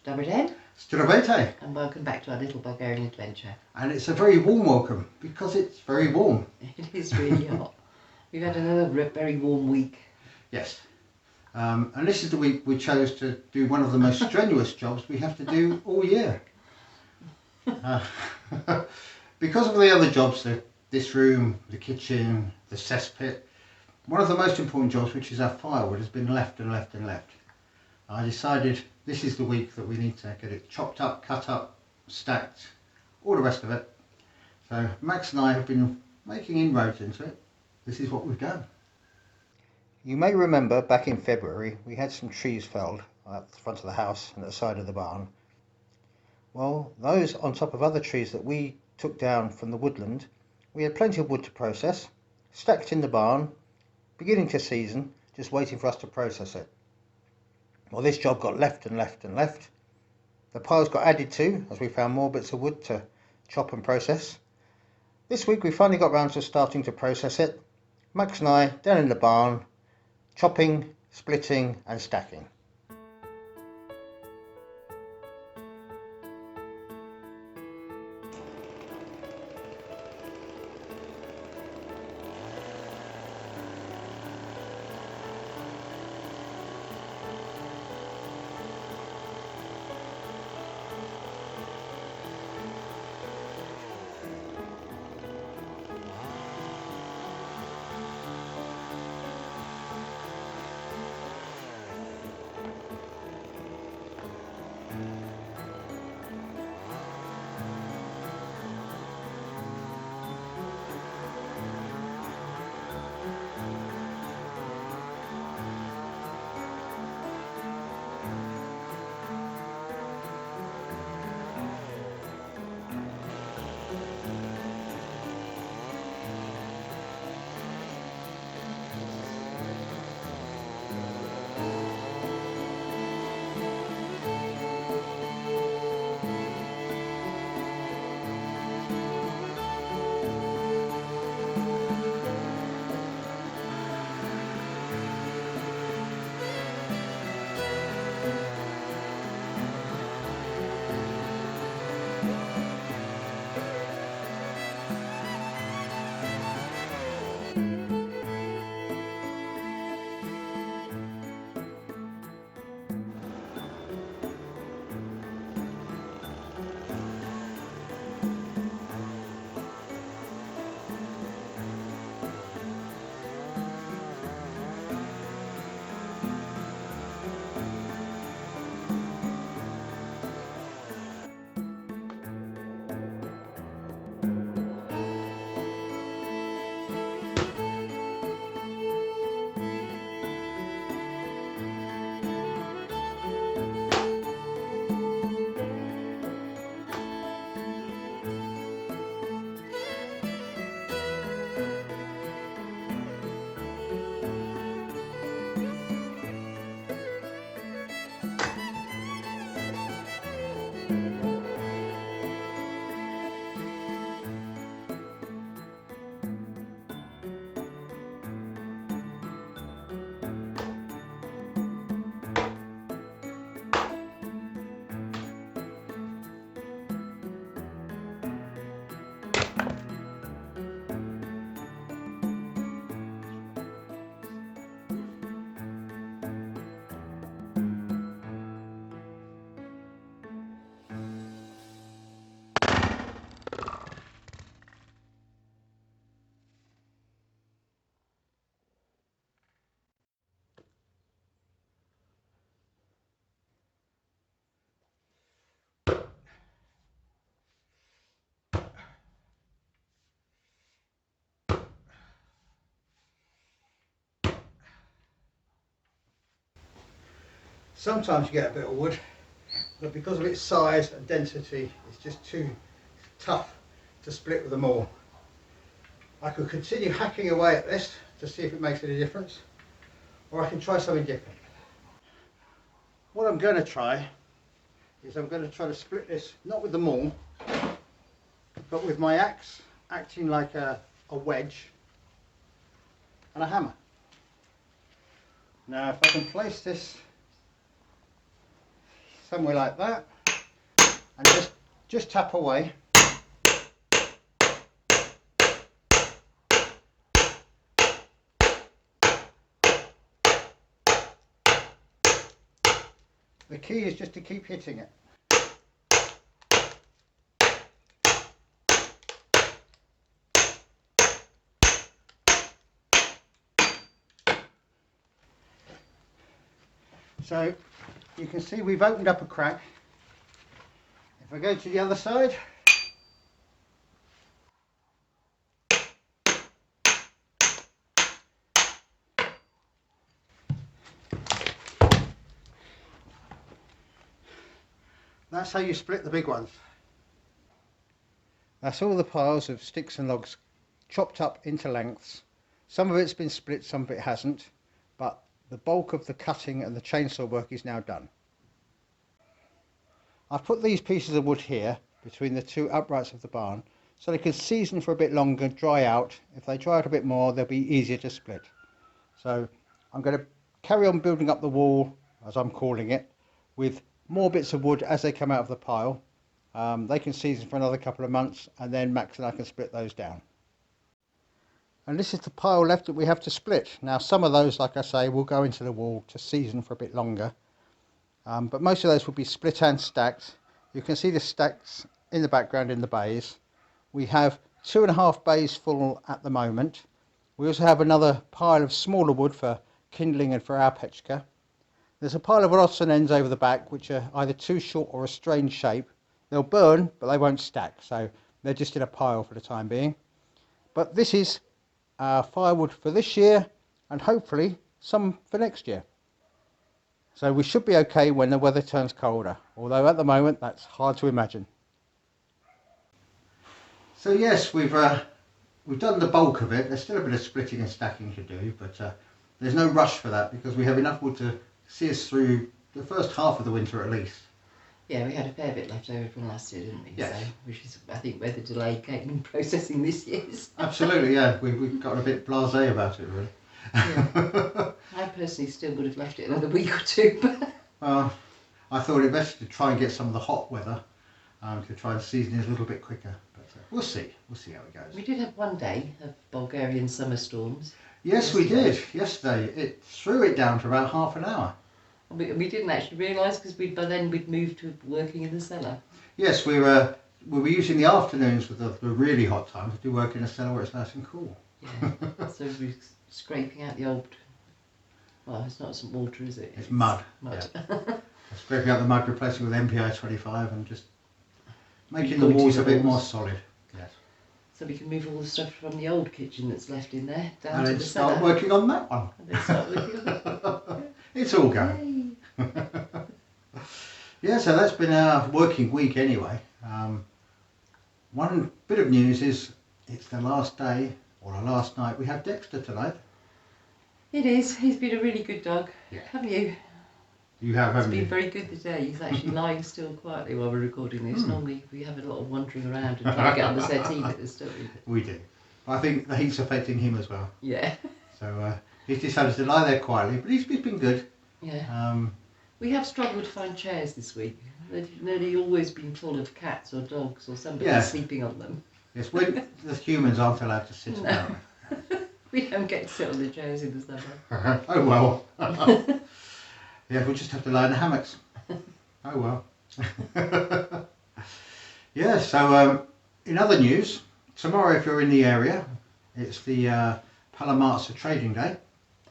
Dobry den. Zdravejte. And welcome back to our little Bulgarian adventure. And it's a very warm welcome because it's very warm. It is really hot. We've had another very warm week. Yes. And this is the week we chose to do one of the most strenuous jobs we have to do all year. Because of the other jobs, this room, the kitchen, the cesspit, one of the most important jobs, which is our firewood, has been left and left and left. I decided this is the week that we need to get it chopped up, cut up, stacked, all the rest of it. So Max and I have been making inroads into it. This is what we've done. You may remember back in February we had some trees felled at the front of the house and at the side of the barn. Well, those on top of other trees that we took down from the woodland, we had plenty of wood to process, stacked in the barn, beginning to season, just waiting for us to process it. Well, this job got left and left and left. The piles got added to as we found more bits of wood to chop and process. This week we finally got round to starting to process it. Max and I down in the barn, chopping, splitting and stacking. Sometimes you get a bit of wood, but because of its size and density, it's just too tough to split with them all. I could continue hacking away at this to see if it makes any difference, or I can try something different. What I'm going to try is I'm going to try to split this, not with the maul, but with my axe acting like a wedge and a hammer. Now if I can place this somewhere like that, and just tap away. The key is just to keep hitting it. So you can see we've opened up a crack. If I go to the other side, that's how you split the big ones. That's all the piles of sticks and logs chopped up into lengths. Some of it's been split, some of it hasn't, but the bulk of the cutting and the chainsaw work is now done. I've put these pieces of wood here between the two uprights of the barn so they can season for a bit longer, dry out. If they dry out a bit more, they'll be easier to split. So I'm going to carry on building up the wall, as I'm calling it, with more bits of wood as they come out of the pile. They can season for another couple of months, and then Max and I can split those down. And this is the pile left that we have to split. Now some of those, like I say, will go into the wall to season for a bit longer. But most of those will be split and stacked. You can see the stacks in the background in the bays. We have 2.5 bays full at the moment. We also have another pile of smaller wood for kindling and for our pechka. There's a pile of odds and ends over the back which are either too short or a strange shape. They'll burn, but they won't stack, so they're just in a pile for the time being. But this is firewood for this year, and hopefully some for next year. So we should be okay when the weather turns colder, although at the moment that's hard to imagine. So yes, we've done the bulk of it. There's still a bit of splitting and stacking to do, but there's no rush for that because we have enough wood to see us through the first half of the winter at least. Yeah, we had a fair bit left over from last year, didn't we? Yes. So, which is, I think, where the delay came in processing this year's. Absolutely, yeah. We've got a bit blasé about it, really. Yeah. I personally still would have left it another week or two, but... Well, I thought it best to try and get some of the hot weather to try and season it a little bit quicker. But we'll see. We'll see how it goes. We did have one day of Bulgarian summer storms. Yes, we did. Yesterday. It threw it down to about half an hour. We didn't actually realise because by then we'd moved to working in the cellar. Yes, we were using the afternoons with the really hot times to do work in the cellar where it's nice and cool. Yeah, so we're scraping out the old, well, it's not some water, is it? It's mud. Mud. Yeah. Scraping out the mud, replacing with MPI 25 and just making the walls a bit more solid. Yes. So we can move all the stuff from the old kitchen that's left in there down And to then the start cellar. working on that one. And then start working on that. It's all going. Yeah, so that's been our working week anyway. One bit of news is it's the last day, or the last night, we have Dexter tonight. It is. He's been a really good dog. Yeah. Haven't you? You have, haven't He's you? been very good today. He's actually lying still quietly while we're recording this. Normally we have a lot of wandering around and trying to get on the settee with us, don't we? We do. But I think the heat's affecting him as well. Yeah. So he's decided to lie there quietly, but he's been good. Yeah. We have struggled to find chairs this week. They've nearly always been full of cats or dogs or somebody sleeping on them. Yes, when the humans aren't allowed to sit down. We don't get to sit on the chairs in the summer. Oh well. Yeah, we'll just have to lie in the hammocks. Oh well. Yeah, so in other news, tomorrow if you're in the area, it's the Palamarsa Trading Day.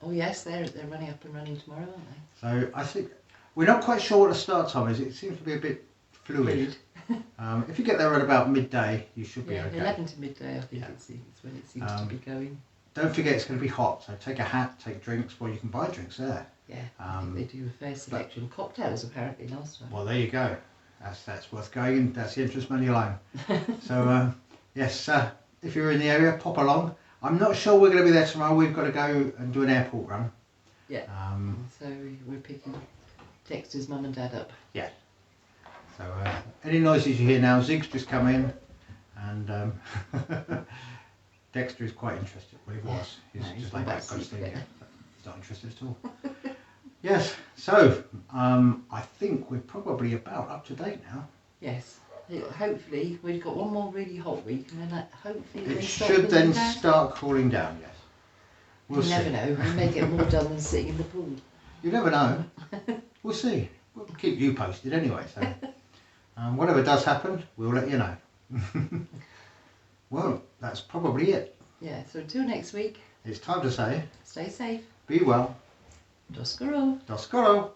Oh yes, they're running up and running tomorrow, aren't they? So I think we're not quite sure what the start time is. It seems to be a bit fluid. If you get there at about midday, you should be okay. 11 to midday, I think it's when it seems to be going. Don't forget it's going to be hot, so take a hat, take drinks. Well, you can buy drinks there. Yeah, I think they do a fair selection. Cocktails apparently last time. Well, there you go. That's worth going in. That's the entrance money alone. So yes, if you're in the area, pop along. I'm not sure we're going to be there tomorrow. We've got to go and do an airport run. Yeah. So we're picking Dexter's mum and dad up. Yeah. So any noises you hear now, Zig's just come in, and Dexter is quite interested. Well, he was. He's just like that kind of thing. He's not interested at all. Yes, so I think we're probably about up to date now. Yes. Hopefully, we've got one more really hot week, and then hopefully It they stop should then cooling down. start cooling down, yes. We'll You see. never know. We may get more done than sitting in the pool. You never know. We'll see. We'll keep you posted anyway. So whatever does happen, we'll let you know. Well, that's probably it. Yeah. So until next week, It's time to say, stay safe. be well. Do skoro. Do skoro.